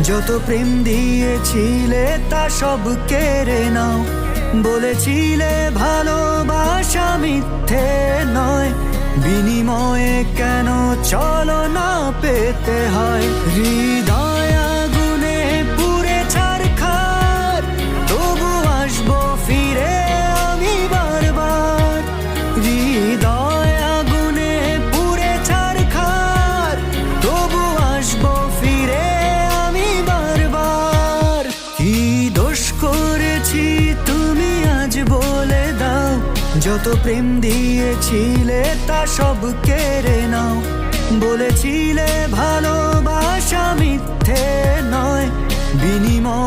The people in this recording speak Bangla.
যত প্রেম দিয়েছিলে তা সব কেড়ে নাও। বলেছিলে ভালোবাসা মিথ্যে নয়, বিনিময়ে কেন চলো না পেতে হয়। হৃদয় আগুনে পুড়ে ছারখার, তবু আসবো ফিরে আমি বারবার। হৃদয় আগুনে পুড়ে ছারখার, তবু আসবো ফিরে আমি বারবার। কি দোষ করেছি তুমি আজ বলে দাও, যত প্রেম দিয়েছিলে তা সব কেড়ে নাও। বলেছিলে ভালোবাসা মিথ্যে নয়, বিনিময়